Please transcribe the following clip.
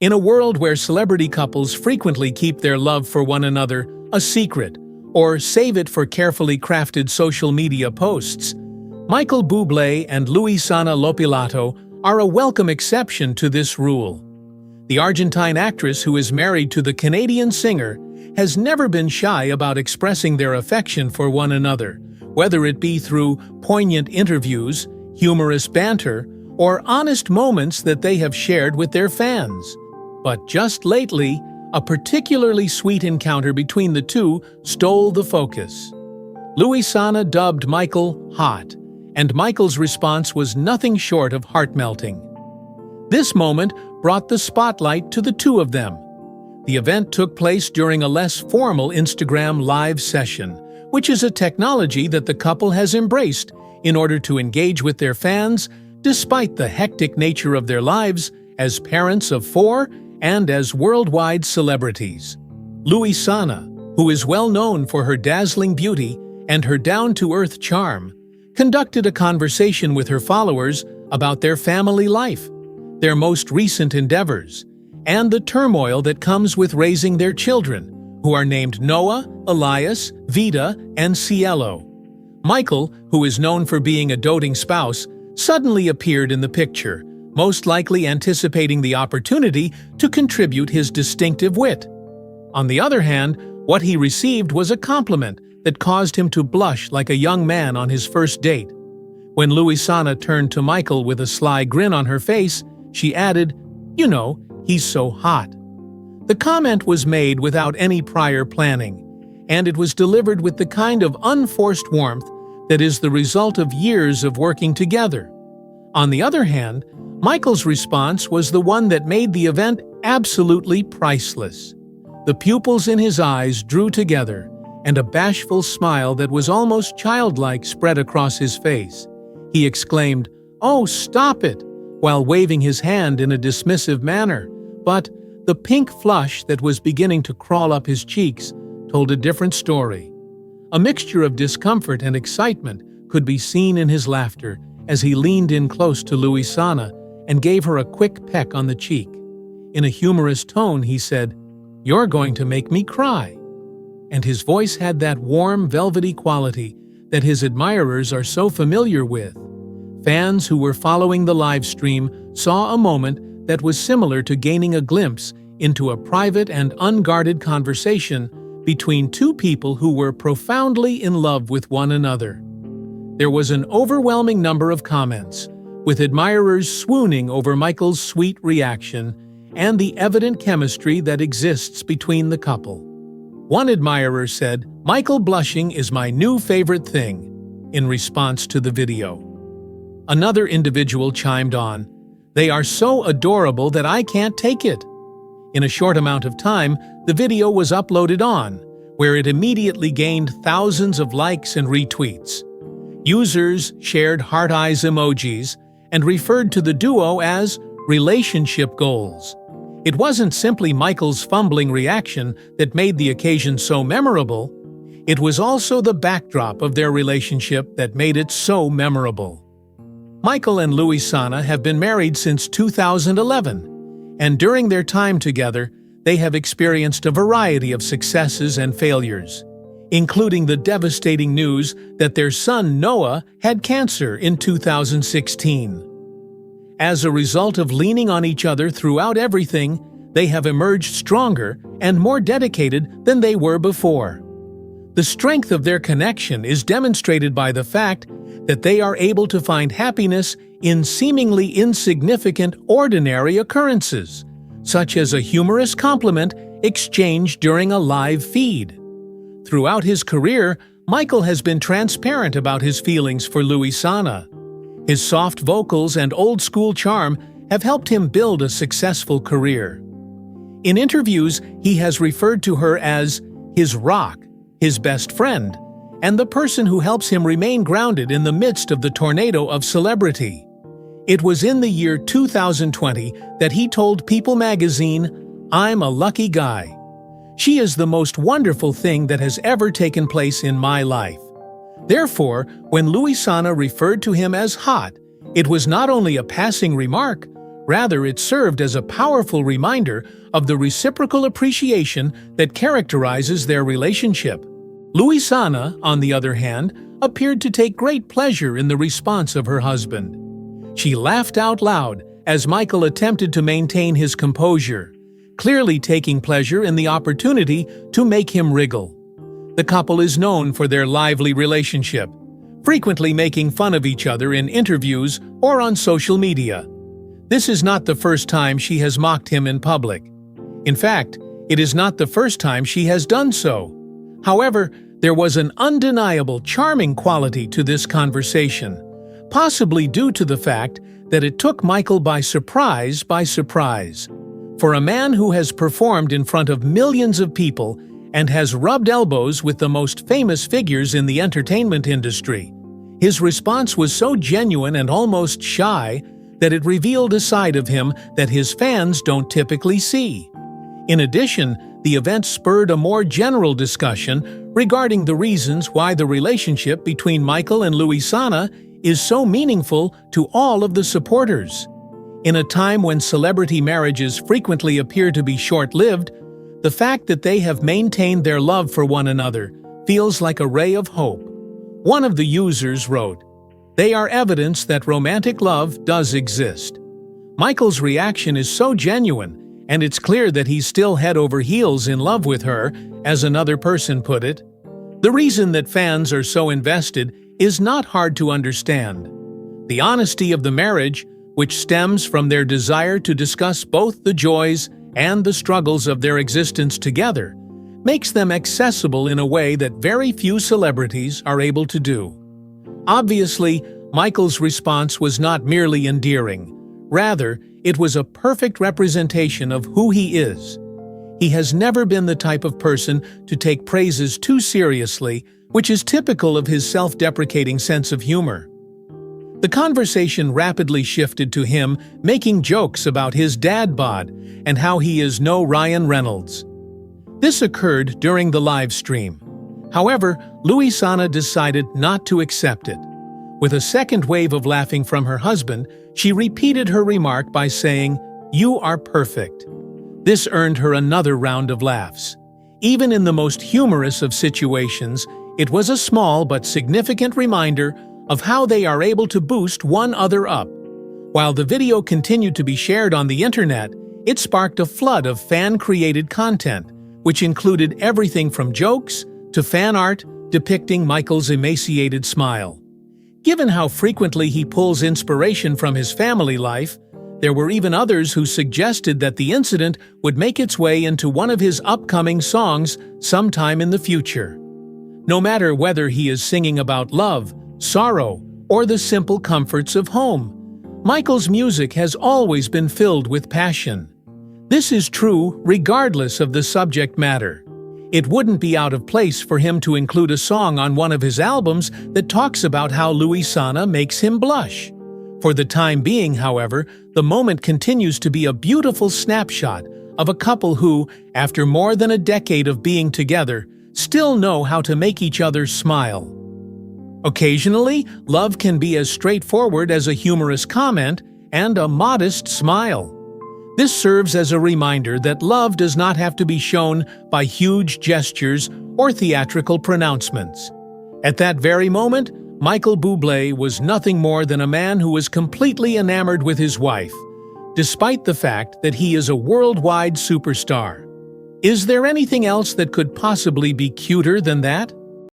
In a world where celebrity couples frequently keep their love for one another a secret or save it for carefully crafted social media posts, Michael Bublé and Luisana Lopilato are a welcome exception to this rule. The Argentine actress, who is married to the Canadian singer, has never been shy about expressing their affection for one another, whether it be through poignant interviews, humorous banter, or honest moments that they have shared with their fans. But just lately, a particularly sweet encounter between the two stole the focus. Luisana dubbed Michael hot, and Michael's response was nothing short of heart-melting. This moment brought the spotlight to the two of them. The event took place during a less formal Instagram live session, which is a technology that the couple has embraced in order to engage with their fans despite the hectic nature of their lives as parents of 4 and as worldwide celebrities. Luisana, who is well known for her dazzling beauty and her down-to-earth charm, conducted a conversation with her followers about their family life, their most recent endeavors, and the turmoil that comes with raising their children, who are named Noah, Elias, Vida, and Cielo. Michael, who is known for being a doting spouse, suddenly appeared in the picture, most likely anticipating the opportunity to contribute his distinctive wit. On the other hand, what he received was a compliment that caused him to blush like a young man on his first date. When Luisana turned to Michael with a sly grin on her face, she added, "You know, he's so hot." The comment was made without any prior planning, and it was delivered with the kind of unforced warmth that is the result of years of working together. On the other hand, Michael's response was the one that made the event absolutely priceless. The pupils in his eyes drew together, and a bashful smile that was almost childlike spread across his face. He exclaimed, "Oh, stop it," while waving his hand in a dismissive manner, but the pink flush that was beginning to crawl up his cheeks told a different story. A mixture of discomfort and excitement could be seen in his laughter as he leaned in close to Luisana and gave her a quick peck on the cheek. In a humorous tone, he said, "You're going to make me cry." And his voice had that warm, velvety quality that his admirers are so familiar with. Fans who were following the live stream saw a moment that was similar to gaining a glimpse into a private and unguarded conversation between two people who were profoundly in love with one another. There was an overwhelming number of comments, with admirers swooning over Michael's sweet reaction and the evident chemistry that exists between the couple. One admirer said, "Michael blushing is my new favorite thing," in response to the video. Another individual chimed on, "They are so adorable that I can't take it." In a short amount of time, the video was uploaded where it immediately gained thousands of likes and retweets. Users shared heart eyes emojis and referred to the duo as relationship goals. It wasn't simply Michael's fumbling reaction that made the occasion so memorable. It was also the backdrop of their relationship that made it so memorable. Michael and Luisana have been married since 2011, and during their time together, they have experienced a variety of successes and failures, including the devastating news that their son Noah had cancer in 2016. As a result of leaning on each other throughout everything, they have emerged stronger and more dedicated than they were before. The strength of their connection is demonstrated by the fact that they are able to find happiness in seemingly insignificant, ordinary occurrences, such as a humorous compliment exchanged during a live feed. Throughout his career, Michael has been transparent about his feelings for Luisana. His soft vocals and old-school charm have helped him build a successful career. In interviews, he has referred to her as his rock, his best friend, and the person who helps him remain grounded in the midst of the tornado of celebrity. It was in the year 2020 that he told People magazine, "I'm a lucky guy. She is the most wonderful thing that has ever taken place in my life." Therefore, when Luisana referred to him as hot, it was not only a passing remark, Rather, it served as a powerful reminder of the reciprocal appreciation that characterizes their relationship. Luisana, on the other hand, appeared to take great pleasure in the response of her husband. She laughed out loud as Michael attempted to maintain his composure, clearly taking pleasure in the opportunity to make him wriggle. The couple is known for their lively relationship, frequently making fun of each other in interviews or on social media. This is not the first time she has mocked him in public. In fact, it is not the first time she has done so. However, there was an undeniable charming quality to this conversation, possibly due to the fact that it took Michael by surprise. For a man who has performed in front of millions of people and has rubbed elbows with the most famous figures in the entertainment industry, his response was so genuine and almost shy that it revealed a side of him that his fans don't typically see. In addition, the event spurred a more general discussion regarding the reasons why the relationship between Michael and Luisana is so meaningful to all of the supporters. In a time when celebrity marriages frequently appear to be short-lived, the fact that they have maintained their love for one another feels like a ray of hope. One of the users wrote, "They are evidence that romantic love does exist." Michael's reaction is so genuine, and it's clear that he's still head over heels in love with her, as another person put it. The reason that fans are so invested is not hard to understand. The honesty of the marriage, which stems from their desire to discuss both the joys and the struggles of their existence together, makes them accessible in a way that very few celebrities are able to do. Obviously, Michael's response was not merely endearing. Rather, it was a perfect representation of who he is. He has never been the type of person to take praises too seriously, which is typical of his self-deprecating sense of humor. The conversation rapidly shifted to him making jokes about his dad bod and how he is no Ryan Reynolds. This occurred during the live stream. However, Luisana decided not to accept it. With a second wave of laughing from her husband, she repeated her remark by saying, "You are perfect." This earned her another round of laughs. Even in the most humorous of situations, it was a small but significant reminder of how they are able to boost one another up. While the video continued to be shared on the internet, it sparked a flood of fan-created content, which included everything from jokes to fan art depicting Michael's emaciated smile. Given how frequently he pulls inspiration from his family life, there were even others who suggested that the incident would make its way into one of his upcoming songs sometime in the future. No matter whether he is singing about love, sorrow, or the simple comforts of home, Michael's music has always been filled with passion. This is true regardless of the subject matter. It wouldn't be out of place for him to include a song on one of his albums that talks about how Luisana makes him blush. For the time being, however, the moment continues to be a beautiful snapshot of a couple who, after more than a decade of being together, still know how to make each other smile. Occasionally, love can be as straightforward as a humorous comment and a modest smile. This serves as a reminder that love does not have to be shown by huge gestures or theatrical pronouncements. At that very moment, Michael Bublé was nothing more than a man who was completely enamored with his wife, despite the fact that he is a worldwide superstar. Is there anything else that could possibly be cuter than that?